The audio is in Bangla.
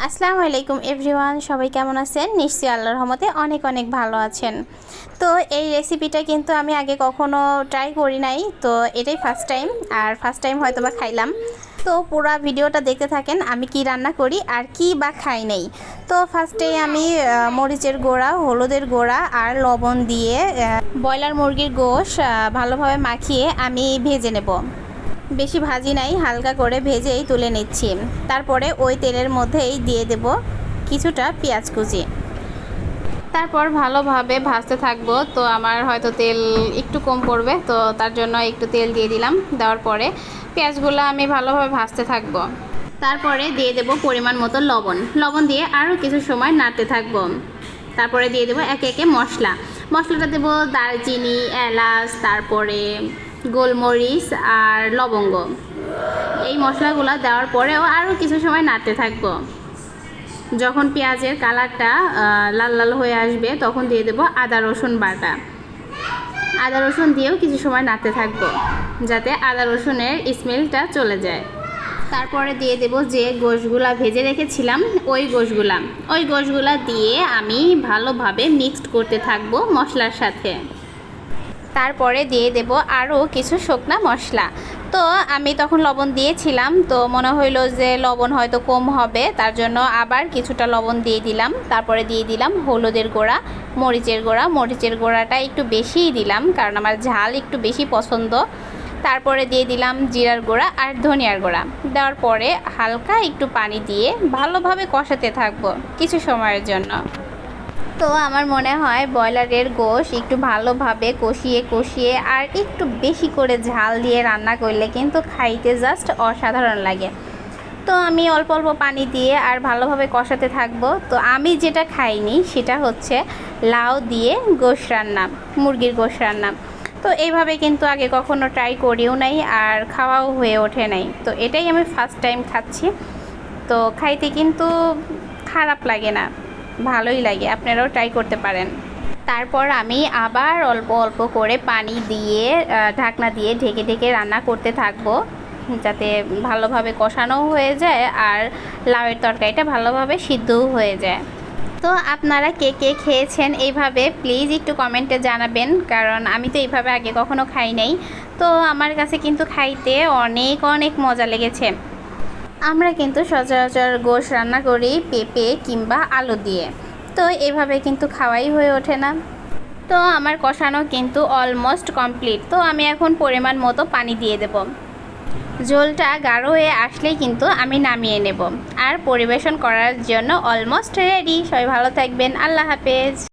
আসসালামু আলাইকুম এভরিওয়ান, সবাই কেমন আছেন? নিশ্চয়ই আল্লাহর রহমতে অনেক অনেক ভালো আছেন। তো এই রেসিপিটা কিন্তু আমি আগে কখনো ট্রাই করি নাই, তো এটাই ফার্স্ট টাইম। আর ফার্স্ট টাইম হয়তো বা খাইলাম। তো পুরো ভিডিওটা দেখতে থাকেন আমি কি রান্না করি আর কি বা খাই নাই। তো ফার্স্টেই আমি মরিচের গুঁড়া, হলুদের গুঁড়া আর লবণ দিয়ে ব্রয়লার মুরগির গোশ ভালোভাবে মাখিয়ে আমি ভেজে নেব। বেশি ভাজি নাই, হালকা করে ভেজেই তুলে নিচ্ছি। তারপরে ওই তেলের মধ্যেই দিয়ে দেব কিছুটা পেঁয়াজ কুচি। তারপর ভালোভাবে ভাজতে থাকবো। তো আমার হয়তো তেল একটু কম পড়বে, তো তার জন্য একটু তেল দিয়ে দিলাম। দেওয়ার পরে পেঁয়াজগুলো আমি ভালোভাবে ভাজতে থাকবো। তারপরে দিয়ে দেব পরিমাণ মতো লবণ দিয়ে আরও কিছু সময় নাড়তে থাকবো। তারপরে দিয়ে দেবো একে একে মশলাটা দেবো দারচিনি, এলাচ, তারপরে গোলমরিচ আর লবঙ্গ। এই মশলাগুলো দেওয়ার পরেও আরও কিছু সময় নাড়তে থাকবো। যখন পেঁয়াজের কালারটা লাল লাল হয়ে আসবে তখন দিয়ে দেবো আদা রসুন বাটা। আদা রসুন দিয়েও কিছু সময় নাড়তে থাকবো যাতে আদা রসুনের স্মেলটা চলে যায়। তারপরে দিয়ে দেব যে গোশগুলা ভেজে রেখেছিলাম ওই গোশগুলা দিয়ে আমি ভালোভাবে মিক্সড করতে থাকবো মশলার সাথে। তারপরে দিয়ে দেব আরও কিছু শুকনা মশলা। তো আমি তখন লবণ দিয়েছিলাম, তো মনে হইলো যে লবণ হয়তো কম হবে, তার জন্য আবার কিছুটা লবণ দিয়ে দিলাম। তারপরে দিয়ে দিলাম হলুদের গুঁড়া, মরিচের গুঁড়াটা একটু বেশিই দিলাম কারণ আমার ঝাল একটু বেশি পছন্দ। তারপরে দিয়ে দিলাম জিরার গুঁড়া আর ধনিয়ার গুঁড়া। দেওয়ার পরে হালকা একটু পানি দিয়ে ভালোভাবে কষাতে থাকবো কিছু সময়ের জন্য। তো আমার মনে হয় ব্রয়লারের গোশ একটু ভালোভাবে কষিয়ে আর একটু বেশি করে ঝাল দিয়ে রান্না করলে কিন্তু খাইতে জাস্ট অসাধারণ লাগে। তো আমি অল্প অল্প পানি দিয়ে আর ভালোভাবে কষাতে থাকবো। তো আমি যেটা খাইনি সেটা হচ্ছে লাউ দিয়ে গোশ রান্না, মুরগির গোশ রান্না। তো এইভাবে কিন্তু আগে কখনো ট্রাই করিও নাই আর খাওয়াও হয়ে ওঠে নাই। তো এটাই আমি ফার্স্ট টাইম খাচ্ছি। তো খাইতে কিন্তু খারাপ লাগে না, ভালোই লাগে, আপনারাও ট্রাই করতে পারেন। তারপর আমি আবার অল্প অল্প করে পানি দিয়ে ঢাকনা দিয়ে ঢেকে রান্না করতে থাকবো যাতে ভালোভাবে কষানোও হয়ে যায় আর লাউয়ের তরকারিটা ভালোভাবে সিদ্ধও হয়ে যায়। তো আপনারা কে কে খেয়েছেন এইভাবে প্লিজ একটু কমেন্টে জানাবেন, কারণ আমি তো এইভাবে আগে কখনো খাই নাই। তো আমার কাছে কিন্তু খাইতে অনেক অনেক মজা লেগেছে। আমরা কিন্তু সচরাচর গোশ রান্না করি পেঁপে কিংবা আলু দিয়ে, তো এভাবে কিন্তু খাওয়াই হয়ে ওঠে না। তো আমার কষানো কিন্তু অলমোস্ট কমপ্লিট। তো আমি এখন পরিমাণ মতো পানি দিয়ে দেব। ঝোলটা গাঢ় হয়ে আসলেই কিন্তু আমি নামিয়ে নেব আর পরিবেশন করার জন্য অলমোস্ট রেডি। সবাই ভালো থাকবেন, আল্লাহ হাফেজ।